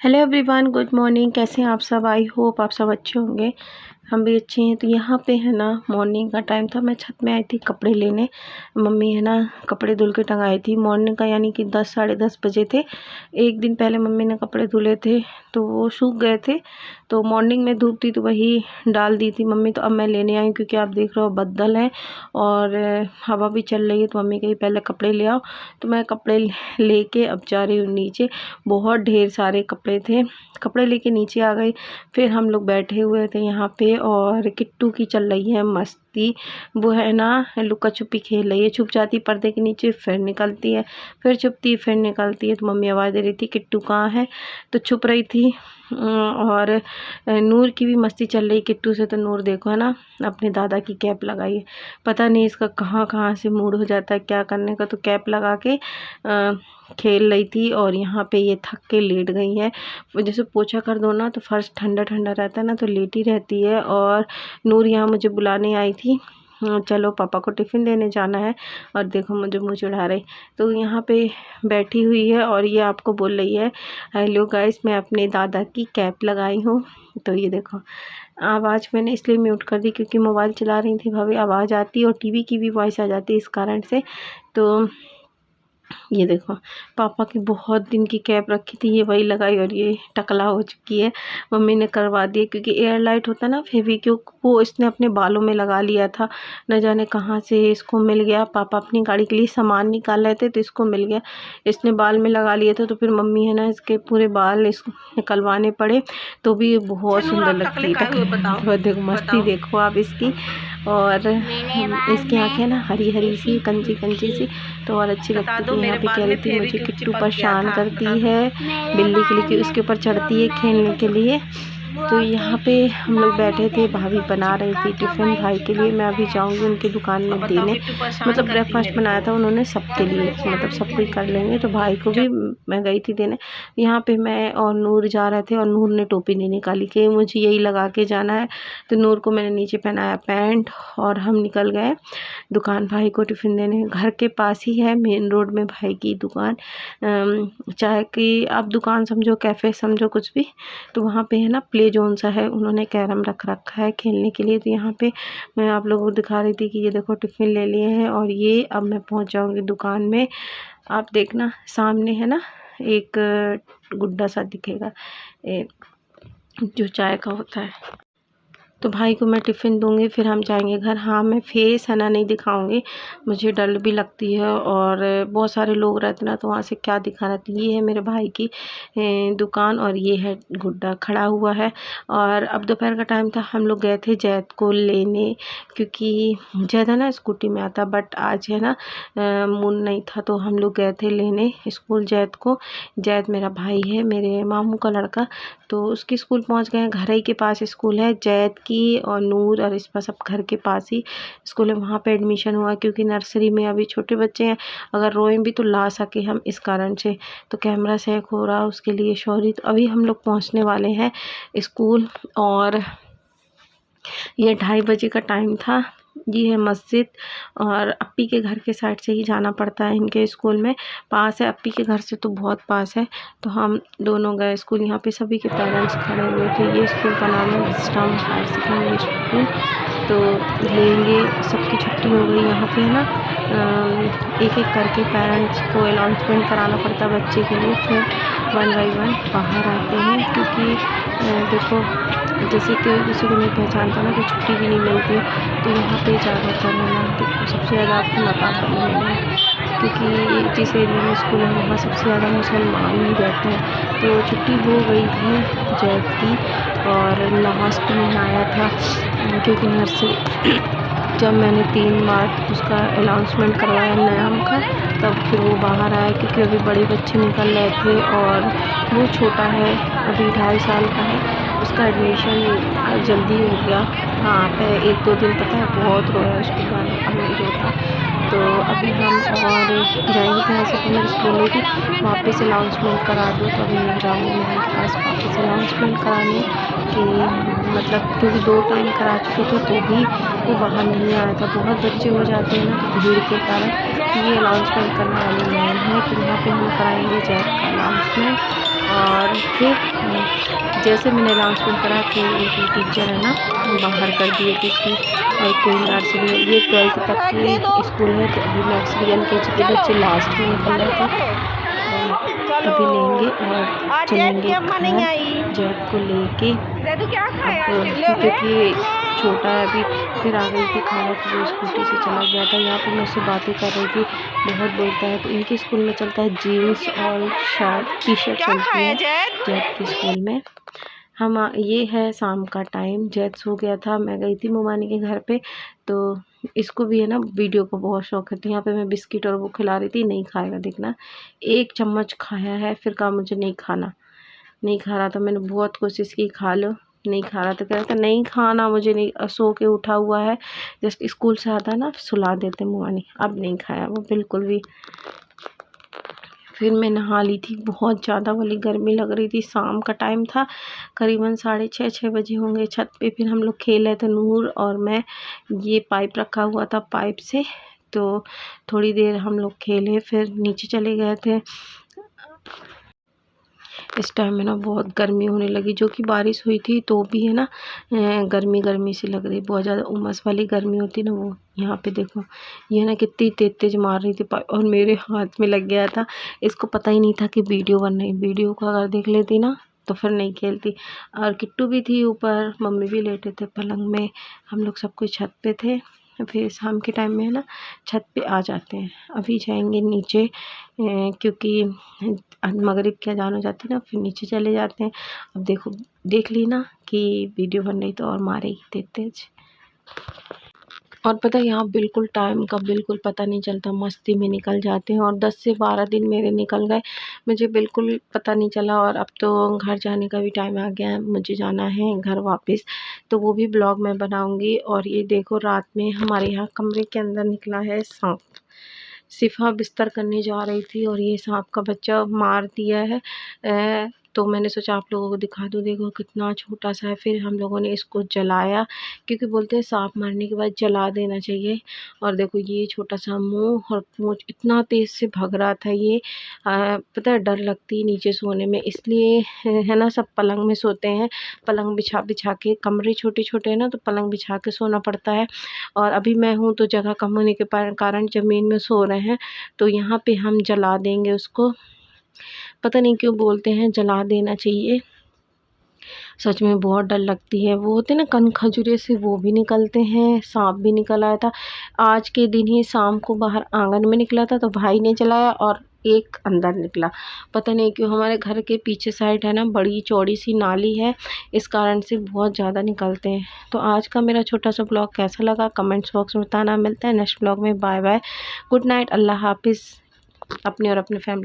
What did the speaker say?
Hello everyone, good morning. कैसे हैं आप सब? आई होप आप सब अच्छे होंगे। हम भी अच्छे हैं। तो यहाँ पे है ना, मॉर्निंग का टाइम था। मैं छत में आई थी कपड़े लेने। मम्मी है ना कपड़े धुल के टंगाई थी मॉर्निंग का, यानी कि 10 साढ़े 10 बजे थे। एक दिन पहले मम्मी ने कपड़े धुले थे तो वो सूख गए थे। तो मॉर्निंग में धूप थी तो वही डाल दी थी मम्मी। तो अब मैं लेने आई क्योंकि आप देख रहे हो बदल है और हवा भी चल रही है। तो मम्मी कही पहले कपड़े ले आओ। तो मैं कपड़े लेके अब जा रही हूँ नीचे। बहुत ढेर सारे कपड़े थे। कपड़े लेके नीचे आ गई। फिर हम लोग बैठे हुए थे यहाँ पे और किट्टू की चल रही है मस्ती। वो है ना लुका छुपी खेल रही है। छुप जाती पर्दे के नीचे, फिर निकलती है, फिर छुपती, फिर निकलती है। तो मम्मी आवाज़ दे रही थी किट्टू कहाँ है, तो छुप रही थी। और नूर की भी मस्ती चल रही किट्टू से। तो नूर देखो है ना अपने दादा की कैप लगाई है। पता नहीं इसका कहाँ कहाँ से मूड हो जाता है क्या करने का। तो कैप लगा के खेल रही थी। और यहाँ पे ये थक के लेट गई है। जैसे पोछा कर दो ना तो फर्श ठंडा ठंडा रहता है ना, तो लेटी रहती है। और नूर यहाँ मुझे बुलाने आई थी, चलो पापा को टिफ़िन देने जाना है। और देखो मुझे मुँह चढ़ा रही। तो यहाँ पे बैठी हुई है और ये आपको बोल रही है हेलो गाइस, मैं अपने दादा की कैप लगाई हूँ। तो ये देखो, आवाज़ मैंने इसलिए म्यूट कर दी क्योंकि मोबाइल चला रही थी भाभी, आवाज़ आती है और टीवी की भी वॉइस आ जाती है इस कारण से। तो ये देखो, पापा की बहुत दिन की कैप रखी थी, ये वही लगाई और ये टकला हो चुकी है। मम्मी ने करवा दी क्योंकि एयर लाइट होता है ना फेविक्विक, वो इसने अपने बालों में लगा लिया था। न जाने कहाँ से इसको मिल गया। पापा अपनी गाड़ी के लिए सामान निकाल रहे थे तो इसको मिल गया, इसने बाल में लगा लिया था। तो फिर मम्मी है ना इसके पूरे बाल इसको निकलवाने पड़े। तो भी बहुत सुंदर लगती है। देखो मस्ती देखो आप इसकी। और इसकी आँखें ना हरी हरी सी, कंची कंची सी, तो और अच्छी लगती थी। यहाँ पे कह रही थी मुझे किट्टू परेशान करती है बिल्ली के लिए कि उसके ऊपर चढ़ती है खेलने के लिए। तो यहाँ पे हम लोग बैठे थे, भाभी बना रही थी टिफ़िन भाई के लिए। मैं अभी जाऊँगी उनकी दुकान में देने। मतलब ब्रेकफास्ट बनाया था उन्होंने सबके लिए, मतलब सब कोई कर लेंगे। तो भाई को भी मैं गई थी देने। यहाँ पे मैं और नूर जा रहे थे और नूर ने टोपी नहीं निकाली कि मुझे यही लगा के जाना है। तो नूर को मैंने नीचे पहनाया पैंट और हम निकल गए दुकान भाई को टिफ़िन देने। घर के पास ही है, मेन रोड में भाई की दुकान। चाहे कि आप दुकान समझो, कैफ़े समझो, कुछ भी। तो वहाँ पे है ना प्ले जोन सा है, उन्होंने कैरम रख रखा है खेलने के लिए। तो यहाँ पे मैं आप लोगों को दिखा रही थी कि ये देखो टिफ़िन ले लिए हैं और ये अब मैं पहुँच जाऊँगी दुकान में। आप देखना सामने है ना एक गुड्डा सा दिखेगा जो चाय का होता है। तो भाई को मैं टिफ़िन दूंगी फिर हम जाएंगे घर। हाँ, मैं फेस है ना नहीं दिखाऊंगी, मुझे डर भी लगती है और बहुत सारे लोग रहते ना, तो वहाँ से क्या दिखाना। तो ये है मेरे भाई की दुकान और ये है गुड्डा खड़ा हुआ है। और अब दोपहर का टाइम था, हम लोग गए थे जैद को लेने क्योंकि जैद है ना स्कूटी में आता, बट आज है ना मून नहीं था तो हम लोग गए थे लेने स्कूल जैद को। जैद मेरा भाई है, मेरे मामू का लड़का। तो उसकी स्कूल पहुँच गए हैं, घर ही के पास स्कूल है जैद की। और नूर और इस पर सब घर के पास ही स्कूल है। वहाँ पे एडमिशन हुआ क्योंकि नर्सरी में अभी छोटे बच्चे हैं, अगर रोएं भी तो ला सके हम, इस कारण से। तो कैमरा चेक हो रहा उसके लिए सॉरी। तो अभी हम लोग पहुँचने वाले हैं स्कूल और ये 2:30 बजे का टाइम था। ये है मस्जिद और अप्पी के घर के साइड से ही जाना पड़ता है इनके स्कूल में। पास है, अप्पी के घर से तो बहुत पास है। तो हम दोनों गए स्कूल। यहाँ पे सभी के पेरेंट्स खड़े हुए थे। ये स्कूल का नाम है विस्टाम हायर सेकेंडरी स्कूल। तो लेंगे, सबकी छुट्टी हो गई। यहाँ पे है ना एक एक करके पेरेंट्स को अनाउंसमेंट कराना पड़ता है बच्चे के लिए, फिर 1 बाय 1 बाहर आते हैं। क्योंकि देखो जैसे कि किसी को नहीं पहचानता ना तो छुट्टी भी नहीं मिलती। तो यहाँ पे ज़्यादातर है ना तो सबसे ज़्यादा आपको नकाब मिलेगा क्योंकि जिस एरिया में स्कूल है वहाँ सबसे ज़्यादा मुसलमान ही रहते हैं। तो छुट्टी हो गई थी जैद की और लास्ट में आया था क्योंकि नर्सरी जब मैंने 3 बार उसका अनाउंसमेंट करवाया नाम का, तब फिर वो बाहर आया क्योंकि अभी बड़े बच्चे निकल रहे थे और वो छोटा है, अभी 2.5 साल का है। उसका एडमिशन जल्दी हो गया। हाँ, पे 1-2 दिन पता है बहुत रोया उसके गाने, अब नहीं रोता। तो अभी हम और जाएंगे यहाँ से तो मैं स्कूल में भी वापस अनाउंसमेंट करा दूँ। तो अभी मैं जाऊँगी मेरे पास वापस अनाउंसमेंट कराने कि मतलब क्योंकि 2 टाइम करा चुके थे तो भी वो बाहर नहीं आया था। बहुत बच्चे हो जाते हैं ना तो भीड़ के कारण। ये अनाउंसमेंट करने वाली मैम है कि यहाँ पे हम कराएंगे जैद का अनाउंसमेंट और फिर जैसे मैंने अनाउंसमेंट करा कि उनकी टीचर है ना बाहर कर दिए थे कि और कोई नर्सरी, ये 12th तक की स्कूल है, तो अभी नर्सरी LKG के बच्चे लास्ट में निकल रहे थे, अभी लेंगे और चलेंगे घर जैक को लेके। अब क्योंकि छोटा है अभी, फिर आ गई थी खाना तो वो स्कूटी से चला गया था। यहाँ पर मैं उससे बातें कर रही थी, बहुत बोलता है। तो इनके स्कूल में चलता है जीन्स और शर्ट टी-शर्ट चलती है जैक के स्कूल में। हम ये है शाम का टाइम, जैक सो गया था, मैं गई थी मोमानी के घर पे, तो इसको भी है ना वीडियो को बहुत शौक है। तो यहाँ पे मैं बिस्किट और वो खिला रही थी, नहीं खाएगा, देखना 1 चम्मच खाया है, फिर कहा मुझे नहीं खाना, नहीं खा रहा था। मैंने बहुत कोशिश की खा लो, नहीं खा रहा था, कह रहा था नहीं खाना मुझे, नहीं, सो के उठा हुआ है, जस्ट स्कूल से आता ना सुला देते मोमानी, अब नहीं खाया वो बिल्कुल भी। फिर मैं नहा ली थी, बहुत ज़्यादा वाली गर्मी लग रही थी, शाम का टाइम था, करीबन 6:30 बजे होंगे। छत पे फिर हम लोग खेल रहे थे, नूर और मैं, ये पाइप रखा हुआ था, पाइप से तो थोड़ी देर हम लोग खेले, फिर नीचे चले गए थे। इस टाइम में ना बहुत गर्मी होने लगी, जो कि बारिश हुई थी तो भी है ना गर्मी गर्मी सी लग रही, बहुत ज़्यादा उमस वाली गर्मी होती ना वो। यहाँ पे देखो ये ना कितनी तेज तेज मार रही थी और मेरे हाथ में लग गया था, इसको पता ही नहीं था कि वीडियो बन रही। वीडियो को अगर देख लेती ना तो फिर नहीं खेलती। और किट्टू भी थी ऊपर, मम्मी भी लेटे थे पलंग में, हम लोग सब कुछ छत पे थे। फिर शाम के टाइम में है ना छत पे आ जाते हैं, अभी जाएंगे नीचे क्योंकि मगरिब की अज़ान हो जाती है ना, फिर नीचे चले जाते हैं। अब देखो देख ली ना कि वीडियो बन रही तो और मारेगी तेज तेज। और पता है यहाँ बिल्कुल टाइम का बिल्कुल पता नहीं चलता, मस्ती में निकल जाते हैं। और 10 से 12 दिन मेरे निकल गए, मुझे बिल्कुल पता नहीं चला। और अब तो घर जाने का भी टाइम आ गया है, मुझे जाना है घर वापस, तो वो भी ब्लॉग मैं बनाऊंगी। और ये देखो रात में हमारे यहाँ कमरे के अंदर निकला है सांप। सिफा बिस्तर करने जा रही थी और ये सांप का बच्चा मार दिया है। तो मैंने सोचा आप लोगों को दिखा दूँ, देखो कितना छोटा सा है। फिर हम लोगों ने इसको जलाया, क्योंकि बोलते हैं सांप मारने के बाद जला देना चाहिए। और देखो ये छोटा सा मुंह और पूंछ, इतना तेज़ से भग रहा था ये। पता है डर लगती है नीचे सोने में, इसलिए है ना सब पलंग में सोते हैं, पलंग बिछा बिछा के। कमरे छोटे छोटे हैं ना तो पलंग बिछा के सोना पड़ता है। और अभी मैं हूँ तो जगह कम होने के कारण ज़मीन में सो रहे हैं, तो यहाँ पे हम जला देंगे उसको। पता नहीं क्यों बोलते हैं जला देना चाहिए, सच में बहुत डर लगती है। वो होते ना कन खजूरे से, वो भी निकलते हैं, सांप भी निकल आया था। आज के दिन ही शाम को बाहर आंगन में निकला था तो भाई ने जलाया और एक अंदर निकला। पता नहीं क्यों हमारे घर के पीछे साइड है ना बड़ी चौड़ी सी नाली है, इस कारण से बहुत ज़्यादा निकलते हैं। तो आज का मेरा छोटा सा ब्लॉग कैसा लगा कमेंट्स बॉक्स में बताना। मिलता है नेक्स्ट ब्लॉग में, बाय बाय, गुड नाइट, अल्लाह हाफिज़। अपने और अपने फैमिली